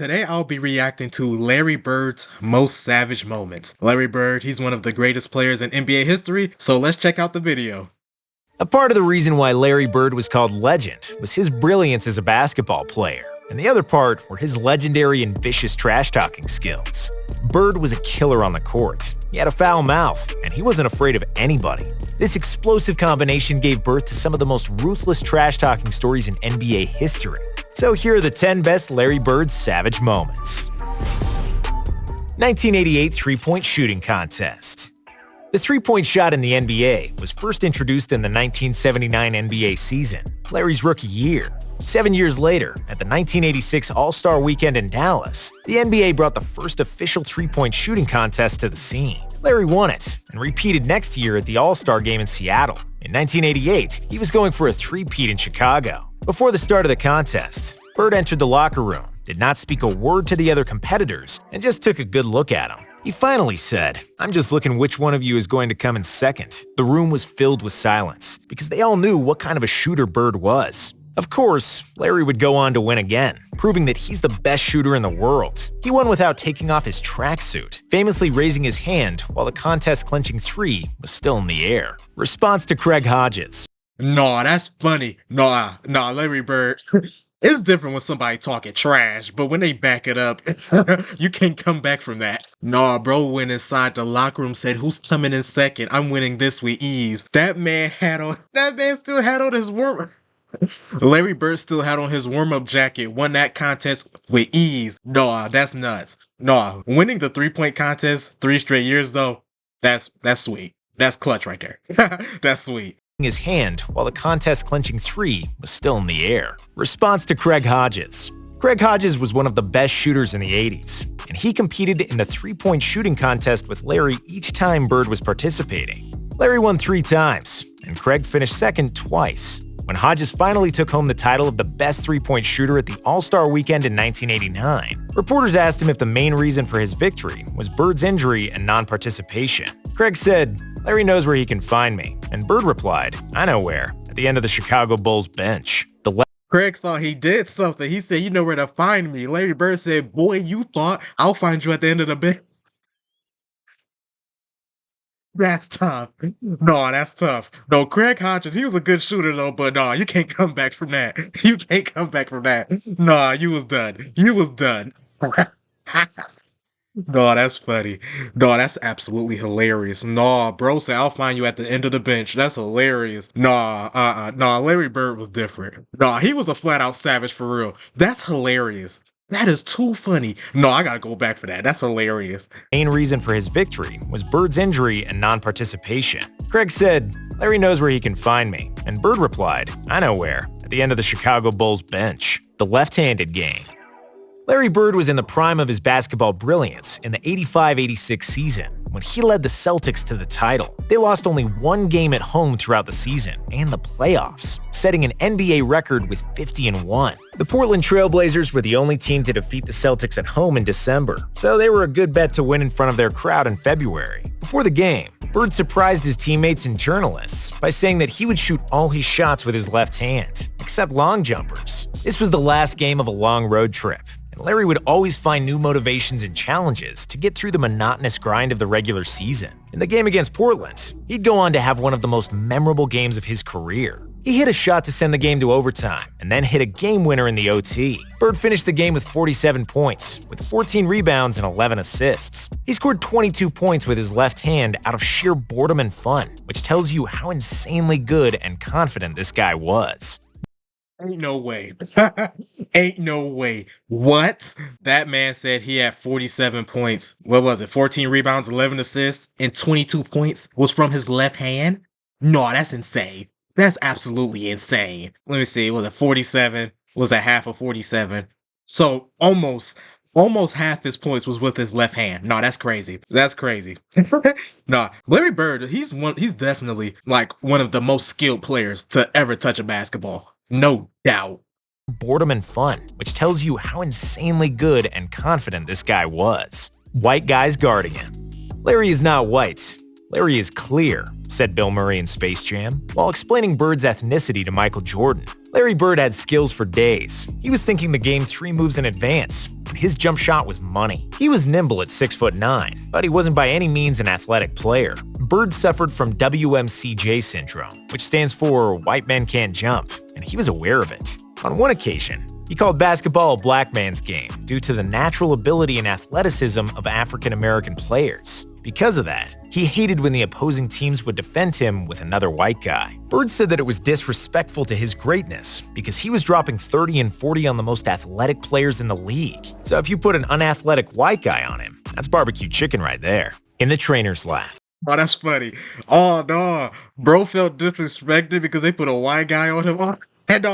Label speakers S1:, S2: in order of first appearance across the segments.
S1: Today I'll be reacting to Larry Bird's most savage moments. Larry Bird, he's one of the greatest players in NBA history, so let's check out the video.
S2: A part of the reason why Larry Bird was called legend was his brilliance as a basketball player, and the other part were his legendary and vicious trash-talking skills. Bird was a killer on the court. He had a foul mouth, and he wasn't afraid of anybody. This explosive combination gave birth to some of the most ruthless trash-talking stories in NBA history. So here are the 10 best Larry Bird savage moments. 1988 Three-Point Shooting Contest. The three-point shot in the NBA was first introduced in the 1979 NBA season, Larry's rookie year. 7 years later, at the 1986 All-Star Weekend in Dallas, the NBA brought the first official three-point shooting contest to the scene. Larry won it, and repeated next year at the All-Star Game in Seattle. In 1988, he was going for a three-peat in Chicago. Before the start of the contest, Bird entered the locker room, did not speak a word to the other competitors, and just took a good look at them. He finally said, "I'm just looking which one of you is going to come in second." The room was filled with silence, because they all knew what kind of a shooter Bird was. Of course, Larry would go on to win again, proving that he's the best shooter in the world. He won without taking off his tracksuit, famously raising his hand while the contest-clinching three was still in the air. Response to Craig Hodges.
S1: Nah, that's funny. Nah, Larry Bird. It's different when somebody talking trash, but when they back it up, you can't come back from that. Nah, bro went inside the locker room, said, "Who's coming in second? I'm winning this with ease." That man still had on his Larry Bird still had on his warm-up jacket, won that contest with ease. Nah, that's nuts. Nah, winning the three-point contest 3 straight years though, that's sweet. That's clutch right there. That's sweet.
S2: His hand while the contest-clinching three was still in the air. Response to Craig Hodges. Craig Hodges was one of the best shooters in the 80s, and he competed in the three-point shooting contest with Larry each time Bird was participating. Larry won 3 times, and Craig finished second twice. When Hodges finally took home the title of the best three-point shooter at the All-Star Weekend in 1989, reporters asked him if the main reason for his victory was Bird's injury and non-participation. Craig said, "Larry knows where he can find me," and Bird replied, "I know where, at the end of the Chicago Bulls bench."
S1: Craig thought he did something. He said, "You know where to find me." Larry Bird said, "Boy, you thought I'll find you at the end of the bench." That's tough. No, that's tough. No, Craig Hodges, he was a good shooter though, but no, you can't come back from that. You can't come back from that. No, you was done. You was done. No, that's funny. No, that's absolutely hilarious. No, bro said, "I'll find you at the end of the bench." That's hilarious. Nah, Larry Bird was different. Nah, he was a flat out savage for real. That's hilarious. That is too funny. No, I gotta go back for that. That's hilarious.
S2: Main reason for his victory was Bird's injury and non-participation. Craig said, "Larry knows where he can find me," and Bird replied, "I know where, at the end of the Chicago Bulls bench." The left-handed game. Larry Bird was in the prime of his basketball brilliance in the 85-86 season, when he led the Celtics to the title. They lost only 1 game at home throughout the season and the playoffs, setting an NBA record with 50-1. The Portland Trail Blazers were the only team to defeat the Celtics at home in December, so they were a good bet to win in front of their crowd in February. Before the game, Bird surprised his teammates and journalists by saying that he would shoot all his shots with his left hand, except long jumpers. This was the last game of a long road trip, and Larry would always find new motivations and challenges to get through the monotonous grind of the regular season. In the game against Portland, he'd go on to have one of the most memorable games of his career. He hit a shot to send the game to overtime, and then hit a game winner in the OT. Bird finished the game with 47 points, with 14 rebounds and 11 assists. He scored 22 points with his left hand out of sheer boredom and fun, which tells you how insanely good and confident this guy was.
S1: Ain't no way. Ain't no way. What? That man said he had 47 points. What was it? 14 rebounds, 11 assists, and 22 points was from his left hand? No, that's insane. That's absolutely insane. Let me see. Was it 47? Was that half of 47? So almost half his points was with his left hand. No, that's crazy. That's crazy. No, Larry Bird, he's definitely like one of the most skilled players to ever touch a basketball. No doubt.
S2: Boredom and fun, which tells you how insanely good and confident this guy was. White guys guarding him. Larry is not white. Larry is clear, said Bill Murray in Space Jam, while explaining Bird's ethnicity to Michael Jordan. Larry Bird had skills for days. He was thinking the game 3 moves in advance, and his jump shot was money. He was nimble at 6'9", but he wasn't by any means an athletic player. Bird suffered from WMCJ syndrome, which stands for white men can't jump, and he was aware of it. On one occasion, he called basketball a black man's game due to the natural ability and athleticism of African American players. Because of that, he hated when the opposing teams would defend him with another white guy. Bird said that it was disrespectful to his greatness because he was dropping 30 and 40 on the most athletic players in the league. So if you put an unathletic white guy on him, that's barbecue chicken right there. In the trainer's lab.
S1: Oh, that's funny. Oh, no. Bro felt disrespected because they put a white guy on him. And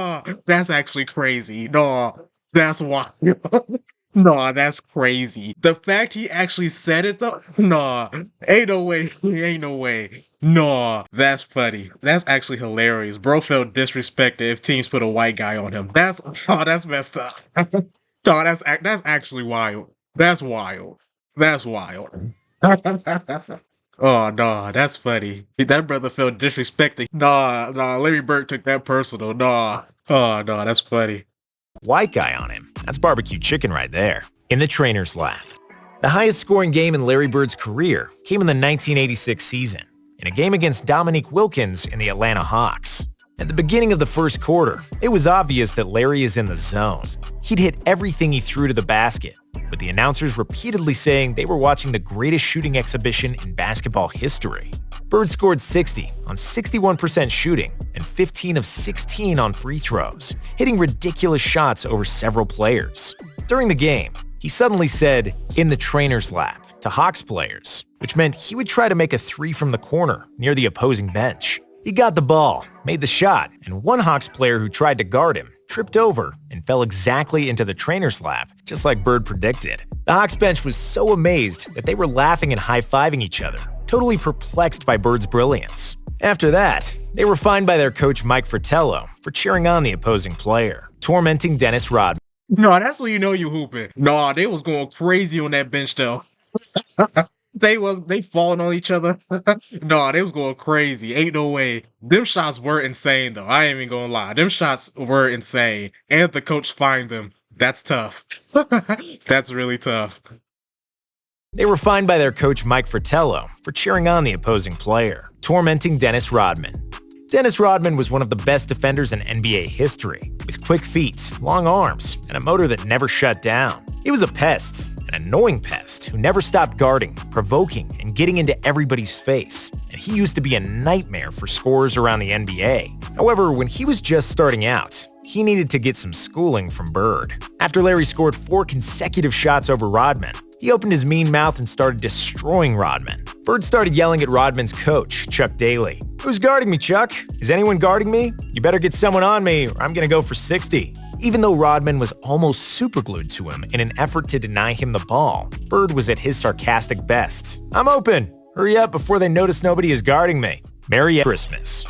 S1: that's actually crazy. No, that's wild. No, that's crazy. The fact he actually said it though, nah, ain't no way, ain't no way. No, that's funny. That's actually hilarious. Bro felt disrespected if teams put a white guy on him. That's messed up. No, that's actually wild. That's wild. That's wild. Oh, no, that's funny. That brother felt disrespected. Nah, Larry Bird took that personal. Nah. Oh, no, that's funny.
S2: White guy on him. That's barbecue chicken right there. In the trainer's lab. The highest scoring game in Larry Bird's career came in the 1986 season, in a game against Dominique Wilkins in the Atlanta Hawks. At the beginning of the first quarter, it was obvious that Larry is in the zone. He'd hit everything he threw to the basket, with the announcers repeatedly saying they were watching the greatest shooting exhibition in basketball history. Bird scored 60 on 61% shooting and 15 of 16 on free throws, hitting ridiculous shots over several players. During the game, he suddenly said, "in the trainer's lap," to Hawks players, which meant he would try to make a 3 from the corner near the opposing bench. He got the ball, made the shot, and one Hawks player who tried to guard him tripped over and fell exactly into the trainer's lap, just like Bird predicted. The Hawks bench was so amazed that they were laughing and high-fiving each other, totally perplexed by Bird's brilliance. After that, they were fined by their coach Mike Fratello for cheering on the opposing player, tormenting Dennis Rodman.
S1: No, that's when you know you hooping. No, they was going crazy on that bench though. They falling on each other. No, they was going crazy. Ain't no way. Them shots were insane though. I ain't even gonna lie. Them shots were insane. And the coach fined them. That's tough. That's really tough.
S2: They were fined by their coach Mike Fratello for cheering on the opposing player, tormenting Dennis Rodman. Dennis Rodman was one of the best defenders in NBA history, with quick feet, long arms, and a motor that never shut down. He was a pest, an annoying pest who never stopped guarding, provoking, and getting into everybody's face, and he used to be a nightmare for scorers around the NBA. However, when he was just starting out, he needed to get some schooling from Bird. After Larry scored 4 consecutive shots over Rodman, he opened his mean mouth and started destroying Rodman. Bird started yelling at Rodman's coach, Chuck Daly. "Who's guarding me, Chuck? Is anyone guarding me? You better get someone on me or I'm gonna go for 60. Even though Rodman was almost superglued to him in an effort to deny him the ball, Bird was at his sarcastic best. "I'm open. Hurry up before they notice nobody is guarding me. Merry Christmas."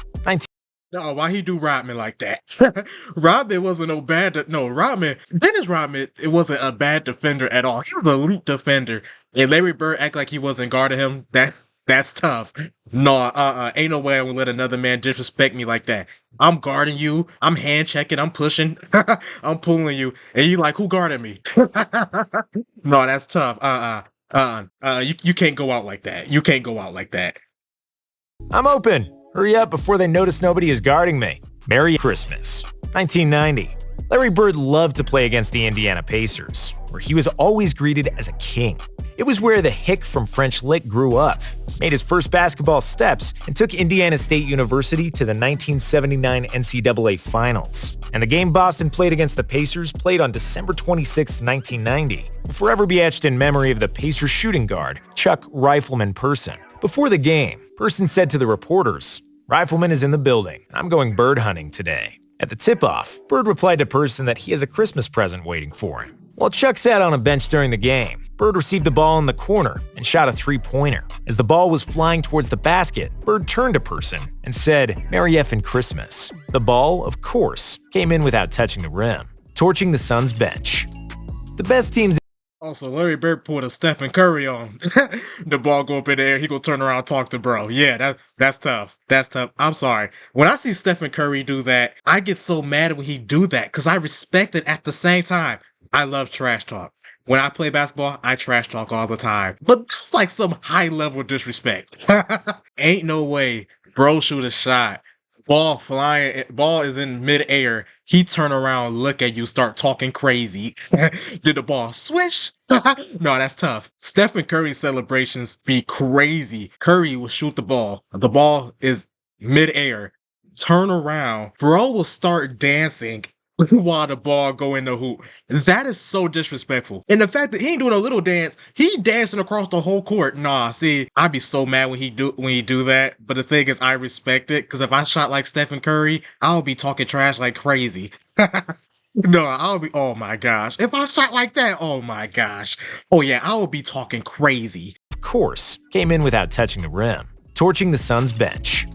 S1: No, why he do Rodman like that? Rodman wasn't no bad. No, Dennis Rodman, it wasn't a bad defender at all. He was an elite defender. And Larry Bird act like he wasn't guarding him. That's tough. No, ain't no way I'm gonna let another man disrespect me like that. I'm guarding you. I'm hand checking. I'm pushing. I'm pulling you. And you like, who guarded me? No, that's tough. You can't go out like that. You can't go out like that.
S2: "I'm open. Hurry up before they notice nobody is guarding me. Merry Christmas." 1990. Larry Bird loved to play against the Indiana Pacers, where he was always greeted as a king. It was where the hick from French Lick grew up, made his first basketball steps, and took Indiana State University to the 1979 NCAA Finals. And the game Boston played against the Pacers played on December 26, 1990, will forever be etched in memory of the Pacers shooting guard, Chuck Rifleman Person. Before the game, Person said to the reporters, "Rifleman is in the building. I'm going bird hunting today." At the tip-off, Bird replied to Person that he has a Christmas present waiting for him. While Chuck sat on a bench during the game, Bird received the ball in the corner and shot a three-pointer. As the ball was flying towards the basket, Bird turned to Person and said, "Merry effing Christmas." The ball, of course, came in without touching the rim, torching the Suns' bench. The best teams
S1: Also, Larry Bird pulled a Stephen Curry on. The ball go up in the air, he go turn around and talk to bro. Yeah, that's tough. That's tough. I'm sorry. When I see Stephen Curry do that, I get so mad when he do that because I respect it at the same time. I love trash talk. When I play basketball, I trash talk all the time. But just like some high level disrespect. Ain't no way bro shoot a shot. Ball flying, ball is in midair. He turn around, look at you, start talking crazy. Did the ball swish? No, that's tough. Stephen Curry's celebrations be crazy. Curry will shoot the ball. The ball is midair. Turn around. Bro will start dancing while the ball go in the hoop. That is so disrespectful. And the fact that he ain't doing a little dance, he dancing across the whole court. Nah, see, I'd be so mad when he do that. But the thing is, I respect it because if I shot like Stephen Curry, I'll be talking trash like crazy. No, I'll be. Oh my gosh! If I shot like that, oh my gosh! Oh yeah, I will be talking crazy.
S2: Of course, came in without touching the rim, torching the Suns bench.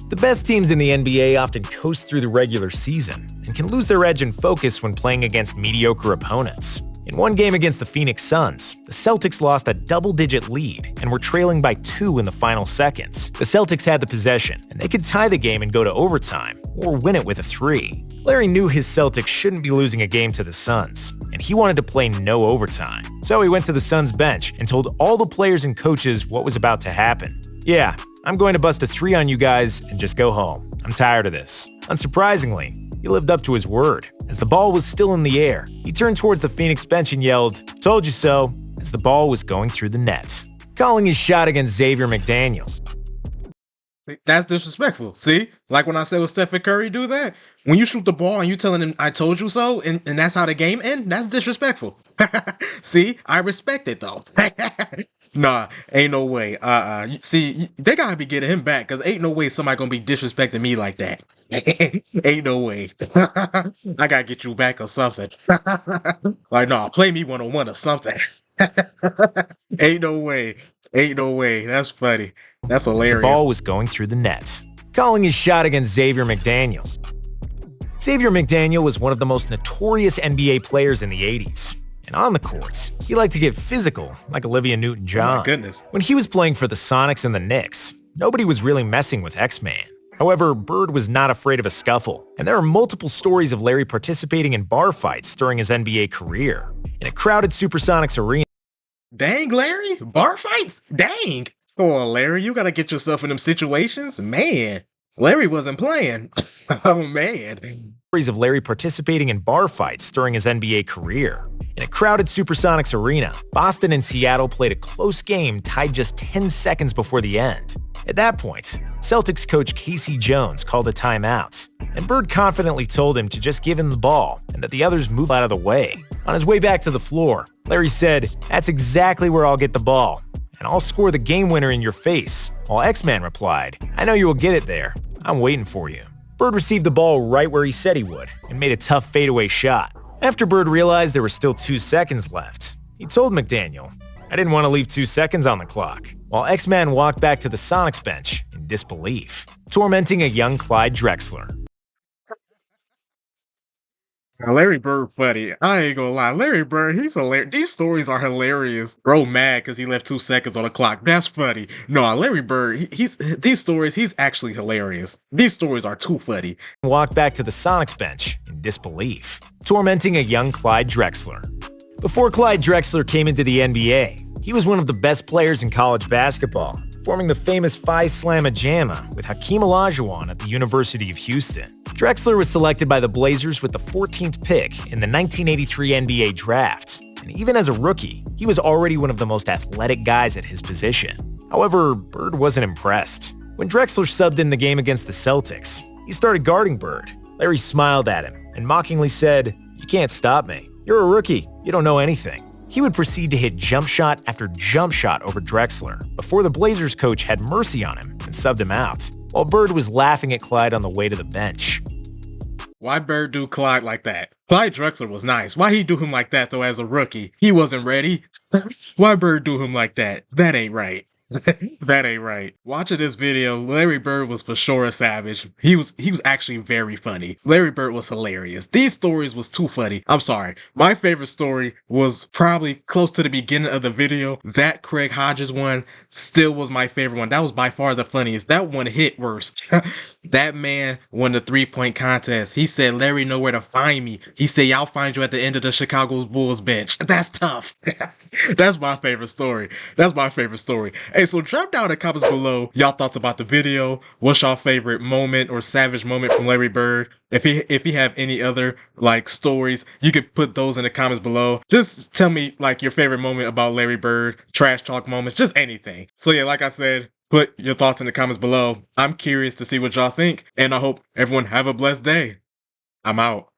S2: The best teams in the NBA often coast through the regular season and can lose their edge and focus when playing against mediocre opponents. In one game against the Phoenix Suns, the Celtics lost a double-digit lead and were trailing by 2 in the final seconds. The Celtics had the possession, and they could tie the game and go to overtime, or win it with a 3. Larry knew his Celtics shouldn't be losing a game to the Suns, and he wanted to play no overtime. So he went to the Suns bench and told all the players and coaches what was about to happen. Yeah, I'm going to bust a 3 on you guys and just go home. I'm tired of this. Unsurprisingly, he lived up to his word. As the ball was still in the air, he turned towards the Phoenix bench and yelled, "Told you so," as the ball was going through the net, calling his shot against Xavier McDaniel.
S1: That's disrespectful. See? Like when I said with Stephen Curry do that? When you shoot the ball and you telling him, "I told you so," and that's how the game end, that's disrespectful. See? I respect it though. Nah, ain't no way. See, they gotta be getting him back because ain't no way somebody gonna be disrespecting me like that. Ain't no way. I gotta get you back or something. Like, nah, play me 1-on-1 or something. Ain't no way. Ain't no way. That's funny. That's hilarious.
S2: The ball was going through the net, calling his shot against Xavier McDaniel. Xavier McDaniel was one of the most notorious NBA players in the 80s. And on the courts, he liked to get physical, like Olivia Newton-John.
S1: Oh my goodness.
S2: When he was playing for the Sonics and the Knicks, nobody was really messing with X-Man. However, Bird was not afraid of a scuffle, and there are multiple stories of Larry participating in bar fights during his NBA career. In a crowded Supersonics arena.
S1: Dang, Larry? Bar fights? Dang. Oh, Larry, you gotta get yourself in them situations? Man, Larry wasn't playing. Oh, man.
S2: Stories of Larry participating in bar fights during his NBA career. In a crowded Supersonics arena, Boston and Seattle played a close game tied just 10 seconds before the end. At that point, Celtics coach Casey Jones called a timeout, and Bird confidently told him to just give him the ball and that the others move out of the way. On his way back to the floor, Larry said, "That's exactly where I'll get the ball, and I'll score the game winner in your face," while X-Man replied, "I know you will get it there. I'm waiting for you." Bird received the ball right where he said he would and made a tough fadeaway shot. After Bird realized there were still 2 seconds left, he told McDaniel, "I didn't want to leave 2 seconds on the clock," while X-Man walked back to the Sonics bench in disbelief, tormenting a young Clyde Drexler.
S1: Now, Larry Bird funny. I ain't gonna lie. Larry Bird, he's hilarious. These stories are hilarious. Bro mad because he left 2 seconds on the clock. That's funny. No, Larry Bird, these stories, he's actually hilarious. These stories are too funny.
S2: Walked back to the Sonics bench in disbelief, tormenting a young Clyde Drexler. Before Clyde Drexler came into the NBA, he was one of the best players in college basketball, forming the famous Phi Slamma Jamma with Hakeem Olajuwon at the University of Houston. Drexler was selected by the Blazers with the 14th pick in the 1983 NBA draft, and even as a rookie, he was already one of the most athletic guys at his position. However, Bird wasn't impressed. When Drexler subbed in the game against the Celtics, he started guarding Bird. Larry smiled at him and mockingly said, "You can't stop me. You're a rookie. You don't know anything." He would proceed to hit jump shot after jump shot over Drexler before the Blazers coach had mercy on him and subbed him out, while Bird was laughing at Clyde on the way to the bench.
S1: Why Bird do Clyde like that? Clyde Drexler was nice. Why he do him like that though as a rookie? He wasn't ready. Why Bird do him like that? That ain't right. That ain't right. Watching this video, Larry Bird was for sure a savage. He was actually very funny. Larry Bird was hilarious. These stories was too funny. I'm sorry. My favorite story was probably close to the beginning of the video. That Craig Hodges one still was my favorite one. That was by far the funniest. That one hit worse. That man won the 3-point contest. He said, Larry know where to find me. He said, I'll find you at the end of the Chicago Bulls bench. That's tough. That's my favorite story. That's my favorite story. Hey, so drop down in the comments below y'all thoughts about the video. What's y'all favorite moment or savage moment from Larry Bird? If he have any other like stories, you could put those in the comments below. Just tell me like your favorite moment about Larry Bird, trash talk moments, just anything. So yeah, like I said, put your thoughts in the comments below. I'm curious to see what y'all think, and I hope everyone have a blessed day. I'm out.